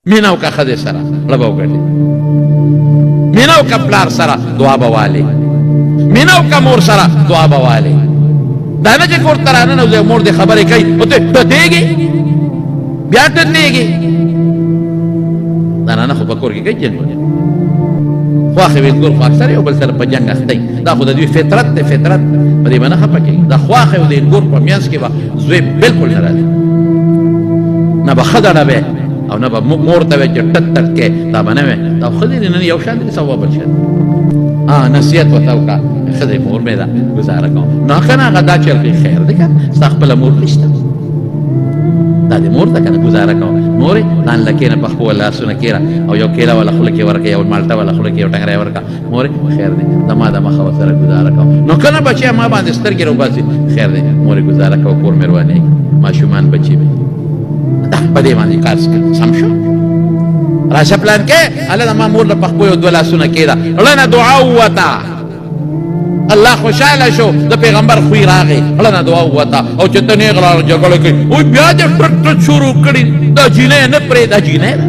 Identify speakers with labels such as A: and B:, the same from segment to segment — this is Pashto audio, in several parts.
A: میناو کا خدای سره لباو ګټي، میناو کا پلار سره دعا بواله، میناو کا مور سره دعا بواله. دا نه چې کور ترانه نو مور دې خبرې کوي او ته ټټېږي بیا ټټېږي. دا نه خو په کور کې کوي جنګونه خواخې ویلګور خو اکثر یو بل سره په جنګ اخته دا خو د دوی فطرت دی، فطرت په دې باندې خپه کېږي. دا خواخې او د ویلګور په میانځ کې به زوی بالکل نه راځي، نه به ښه ډډه او نه به مور ته وی چې ټټ ټټ کې دا به نه وی. دا ښځې دې نن یو شان دي سوا بل شان نصیحت ورته وکړه ښځې مور مې ده ګزاره کوم نو که نه هغه دا چرګې خیر دی که ستا خپله مور نشته دا دې مور ده که نه ګزاره کوم مورې ځان له کښېنه په خپلو لاسونه کښېره او یو کیله والا خوله کې ورکړه یو مالټه والا خوله کې یو ټنګری ورکړه مورې خیر دی زما د مخه ورسره ګزاره کوم نو که نه بچیه ما باندې سترګې راوباسي خیر دی مورې ګزاره کوه کور مې روانېږي ماشومان بچي مې دا په دې باندې کار سم شو. راشه پلان کې هلته ما مور له په خپلو دوه لاسونه کېده ړنه دعا ووته الله خوشحاله شو د پیغمبر خوی راغی ړنه دعا ووته او چې ته نیغ راغله جګړه کوي اوی بیا دې ټټ ټټ شروع کړي دا جینۍ نه پرېږده جینۍ ده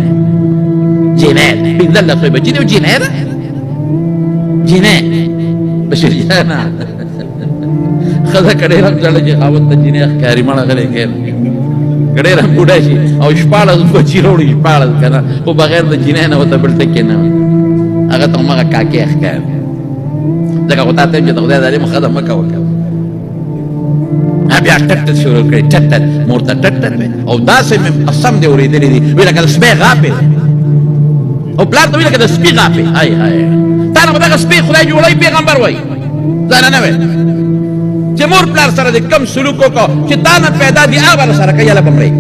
A: جینۍ پېنځلس بچي دي او جینۍ ده جینۍ بشریانه ښځه که ډېره هم زړه چې خاوند ته جینۍ ښکاري مړه غلی کښېنه که ډېر هم بوډا شي او شپاړس بچي راوړي شپاړس که نه خو بغیر د جینۍ نه ورته بل ټکې نه هغه ته همغه کاکې ښکاري ځکه خو تا ته چې د خدای د علم ښځه مه کوه بیا ټټ ټټ شروع کړي ټټ ټټ مور ته ټټ ټټ او داسې مې قسم دې اورېدلي دي وایي لکه د سپی غاپې او پلار ته وایي لکه د سپي غاپې هی هی تا نه به دغه سپی خدای جوړوي پیغمبر وایي ځانه نه وایي چې مور پلار سره د کم سلوک وکړو چې تا نه پیدا دي هغه به سره کوي هله به مرې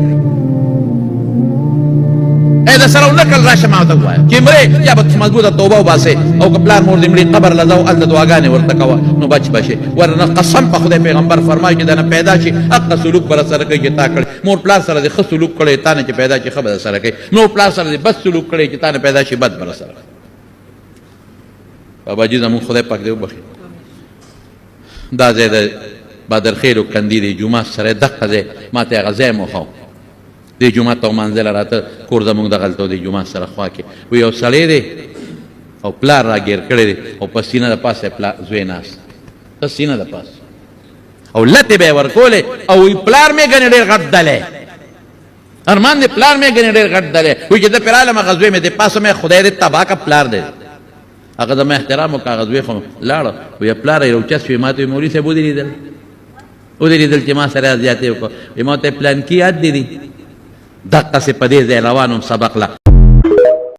A: د سره ونه کړل راشه ما ورته ووایه چې مرې یا به مضبوطه توبه وباسې او که پلار مور دې مړي قبر له ځه او هلته دعاګانې ورته کوه نو بچ به شي ورنه قسم په خدای پیغمبر فرمایي چې د نه پیدا شي هغه سلوک به سره کوي چې تا کړی مور پلار سره دې ښه سلوک کړی تا نه چې پیدا شي ښه به سره کوي مور پلار سره دې بد سلوک کړی چې تا نه پیدا شي بد به سره باباجي زمونږ خدای پاک دې وبخي دا ځای د بادرخیل و کندي د جومات سره دقه ځای ما ته هغه ځای مو ښو دې جومات ته ومانځله راته کور زمونږ دغلته و دې جومات سره خوا کې و یو سړی دی او پلار را ګیر کړی دی او په سینه د پاسه زوی ناست ته سینه د پاسه او لتې به یې ورکولې او وی پلار مې ګنې ډېر غټ دلی ارمان دی پلار مې ګنې ډېر غټ دلی وایي چې زه پرې رالم هغه زوی مې د پاسه مې خدای دې تباه که پلار دی هغه زما احترام وکړه هغه زوی خو لاړه وایي پلاره یې راوچت شوې ما ته وایي مولوي صاحب ودې لیدل ودې لیدل چې ما سره زیاتې وکړه وایي ما ته پلان کې یاد دی دقه سې په دې ځای روان وم سبق له